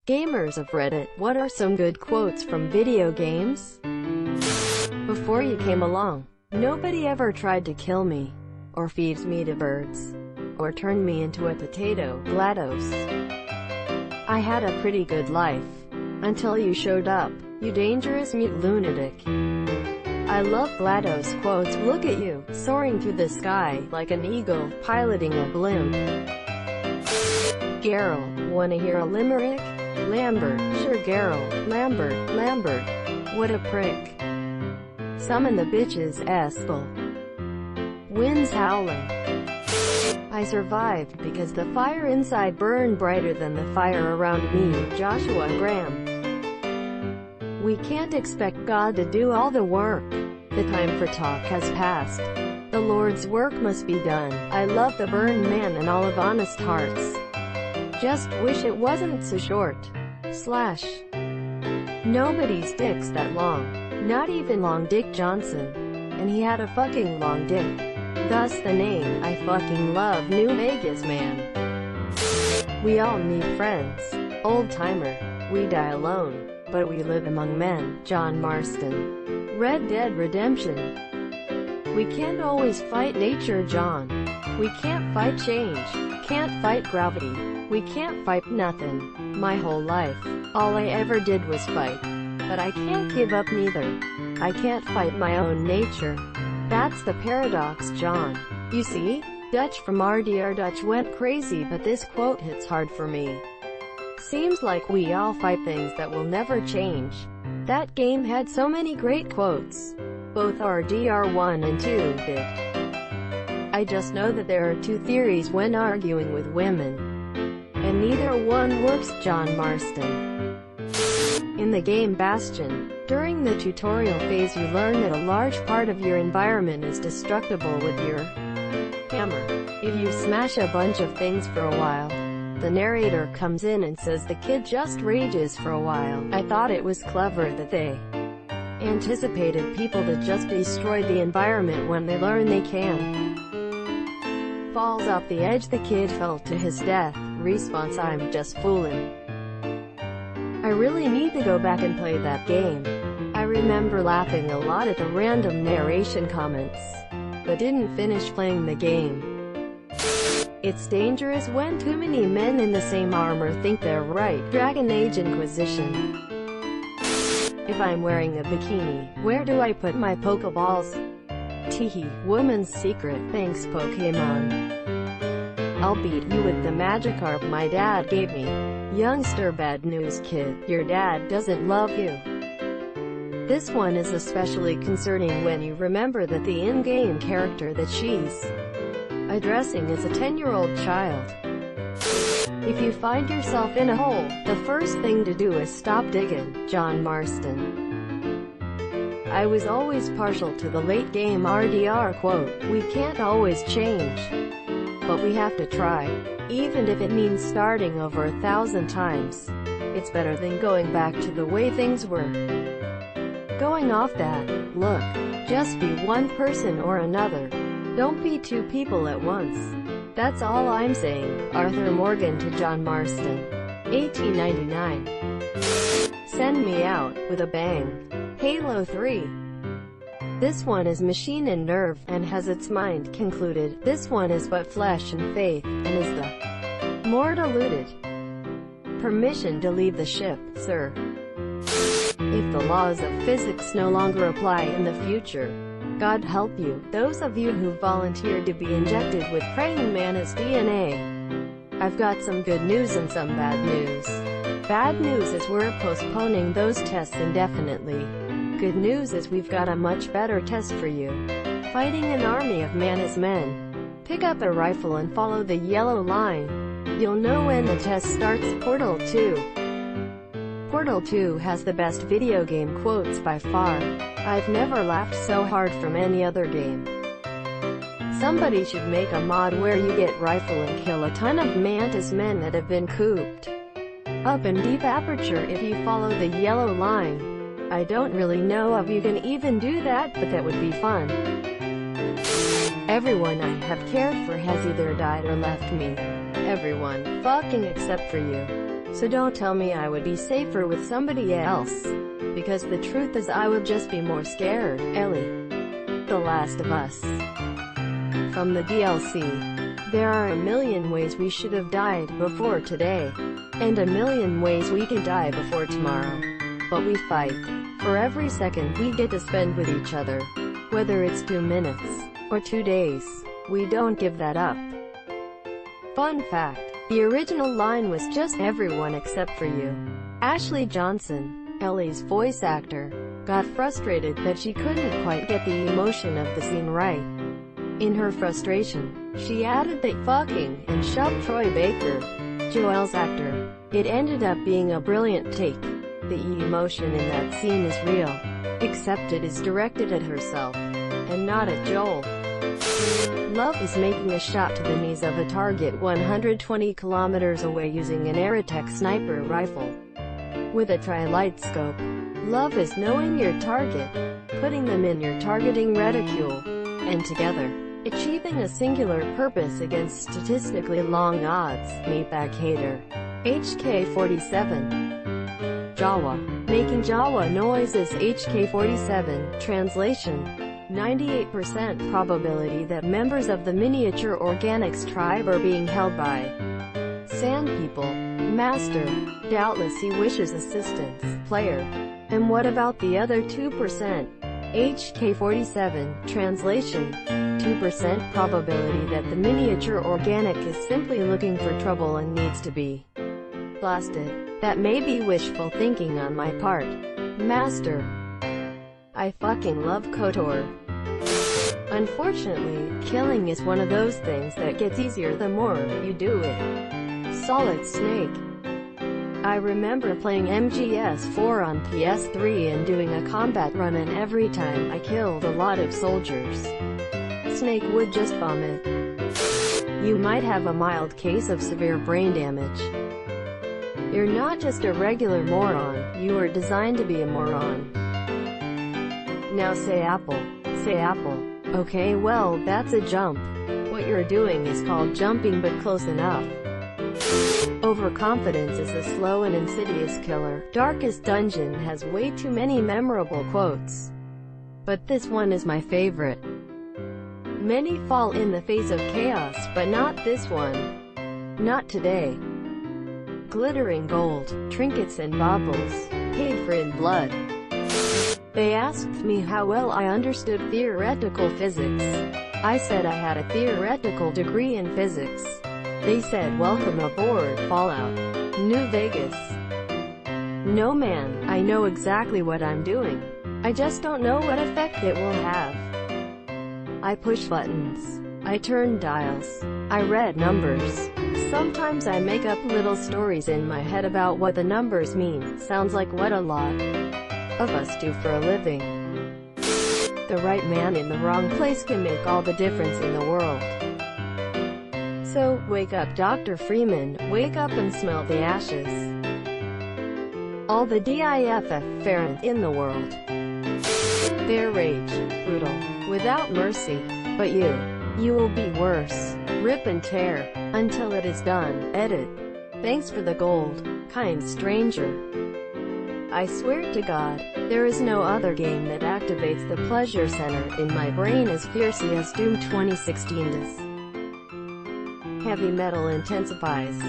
Gamers of Reddit, what are some good quotes from video games? Before you came along, nobody ever tried to kill me, or feed me to birds, or turn me into a potato, GLaDOS. I had a pretty good life, until you showed up, you dangerous mute lunatic. I love GLaDOS quotes. Look at you, soaring through the sky, like an eagle, piloting a blimp. Geralt, wanna hear a limerick? Lambert, sure Geralt, Lambert, what a prick. Summon the bitches, Eskel. Winds howling. I survived because the fire inside burned brighter than the fire around me, Joshua Graham. We can't expect God to do all the work. The time for talk has passed. The Lord's work must be done. I love the burned man and all of honest hearts. Just wish it wasn't so short. Slash. Nobody's dick's that long. Not even Long Dick Johnson. And he had a fucking long dick. Thus the name, I fucking love New Vegas man. We all need friends. Old timer. We die alone, but we live among men. John Marston. Red Dead Redemption. We can't always fight nature, John. We can't fight change. Can't fight gravity. We can't fight nothing. My whole life, all I ever did was fight. But I can't give up neither. I can't fight my own nature. That's the paradox, John. You see? Dutch from RDR Dutch went crazy, but this quote hits hard for me. Seems like we all fight things that will never change. That game had so many great quotes. Both RDR 1 and 2 did. I just know that there are two theories when arguing with women. And neither one works. John Marston. In the game Bastion, during the tutorial phase you learn that a large part of your environment is destructible with your hammer. If you smash a bunch of things for a while, the narrator comes in and says the kid just rages for a while. I thought it was clever that they anticipated people to just destroy the environment when they learn they can. Falls off the edge, the kid fell to his death. Response: I'm just fooling. I really need to go back and play that game. I remember laughing a lot at the random narration comments, but didn't finish playing the game. It's dangerous when too many men in the same armor think they're right. Dragon Age Inquisition. If I'm wearing a bikini, where do I put my Pokeballs? Teehee, woman's secret. Thanks Pokemon. I'll beat you with the Magikarp my dad gave me. Youngster, bad news kid, your dad doesn't love you. This one is especially concerning when you remember that the in-game character that she's addressing is a 10-year-old child. If you find yourself in a hole, the first thing to do is stop digging. John Marston. I was always partial to the late game RDR quote. We can't always change, but we have to try. Even if it means starting over 1,000 times. It's better than going back to the way things were. Going off that, look, just be one person or another. Don't be two people at once. That's all I'm saying. Arthur Morgan to John Marston. 1899. Send me out, with a bang. Halo 3. This one is machine and nerve, and has its mind concluded. This one is but flesh and faith, and is the more deluded. Permission to leave the ship, sir. If the laws of physics no longer apply in the future, God help you, those of you who volunteered to be injected with praying manna's DNA. I've got some good news and some bad news. Bad news is we're postponing those tests indefinitely. Good news is we've got a much better test for you. Fighting an army of manna's men. Pick up a rifle and follow the yellow line. You'll know when the test starts. Portal 2. Portal 2 has the best video game quotes by far. I've never laughed so hard from any other game. Somebody should make a mod where you get rifle and kill a ton of mantis men that have been cooped up in deep aperture if you follow the yellow line. I don't really know if you can even do that, but that would be fun. Everyone I have cared for has either died or left me. Everyone, fucking except for you. So don't tell me I would be safer with somebody else. Because the truth is I would just be more scared. Ellie. The Last of Us. From the DLC. There are a million ways we should have died before today. And a million ways we can die before tomorrow. But we fight. For every second we get to spend with each other. Whether it's 2 minutes, or 2 days, we don't give that up. Fun fact. The original line was just everyone except for you. Ashley Johnson, Ellie's voice actor, got frustrated that she couldn't quite get the emotion of the scene right. In her frustration, she added "they fucking" and shoved Troy Baker, Joel's actor. It ended up being a brilliant take. The emotion in that scene is real, except it is directed at herself, and not at Joel. Love is making a shot to the knees of a target 120 kilometers away using an Aerotech sniper rifle. With a tri-light scope. Love is knowing your target, putting them in your targeting reticule, and together, achieving a singular purpose against statistically long odds. Meatbag hater. HK47. Jawa. Making Jawa noises. HK47. Translation. 98% probability that members of the miniature organics tribe are being held by sand people. Master. Doubtless he wishes assistance. Player. And what about the other 2%? HK47. Translation. 2% probability that the miniature organic is simply looking for trouble and needs to be blasted. That may be wishful thinking on my part. Master. I fucking love KOTOR. Unfortunately, killing is one of those things that gets easier the more you do it. Solid Snake. I remember playing MGS4 on PS3 and doing a combat run, and every time I killed a lot of soldiers, Snake would just vomit. You might have a mild case of severe brain damage. You're not just a regular moron, you are designed to be a moron. Now say apple. Say apple. Okay, well, that's a jump. What you're doing is called jumping, but close enough. Overconfidence is a slow and insidious killer. Darkest Dungeon has way too many memorable quotes, but this one is my favorite. Many fall in the face of chaos, but not this one. Not today. Glittering gold, trinkets and baubles, paid for in blood. They asked me how well I understood theoretical physics. I said I had a theoretical degree in physics. They said, welcome aboard, Fallout, New Vegas. No man, I know exactly what I'm doing. I just don't know what effect it will have. I push buttons. I turn dials. I read numbers. Sometimes I make up little stories in my head about what the numbers mean. Sounds like what a lot of us do for a living. The right man in the wrong place can make all the difference in the world. So, wake up Dr. Freeman, wake up and smell the ashes. All the DIFF in the world. Their rage, brutal, without mercy. But you will be worse. Rip and tear, until it is done. Edit. Thanks for the gold, kind stranger. I swear to God, there is no other game that activates the pleasure center in my brain as fiercely as Doom 2016 does. Heavy metal intensifies.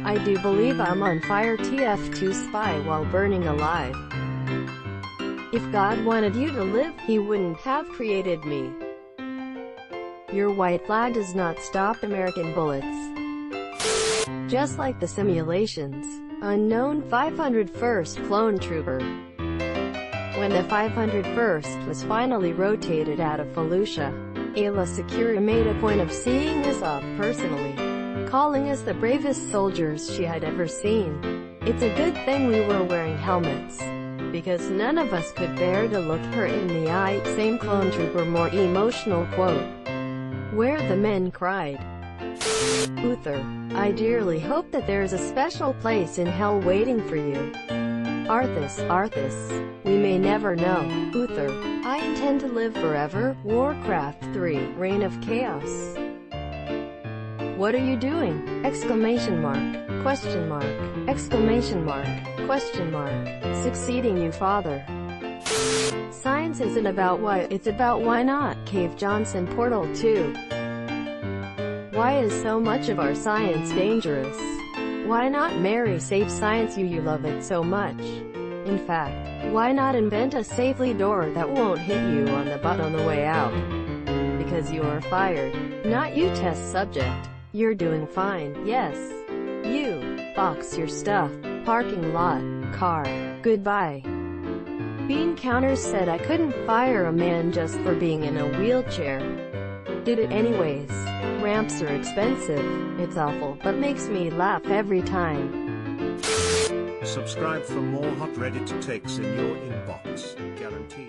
I do believe I'm on fire. TF2 spy while burning alive. If God wanted you to live, he wouldn't have created me. Your white flag does not stop American bullets. Just like the simulations. Unknown 501st Clone Trooper. When the 501st was finally rotated out of Fallujah, Ayla Secura made a point of seeing us off personally, calling us the bravest soldiers she had ever seen. It's a good thing we were wearing helmets, because none of us could bear to look her in the eye. Same Clone Trooper, more emotional quote. Where the men cried. Uther, I dearly hope that there is a special place in hell waiting for you. Arthas, we may never know. Uther, I intend to live forever. Warcraft 3, Reign of Chaos. What are you doing? Exclamation mark. Question mark. Exclamation mark. Question mark. Succeeding you father. Science isn't about what, it's about why not. Cave Johnson Portal 2. Why is so much of our science dangerous? Why not marry safe science? You love it so much. In fact, why not invent a safely door that won't hit you on the butt on the way out? Because you're fired. Not you test subject. You're doing fine. Yes. You. Box your stuff. Parking lot. Car. Goodbye. Bean Counters said I couldn't fire a man just for being in a wheelchair. Did it anyways. Ramps are expensive. It's awful, but makes me laugh every time. Subscribe for more hot Reddit takes in your inbox, guaranteed.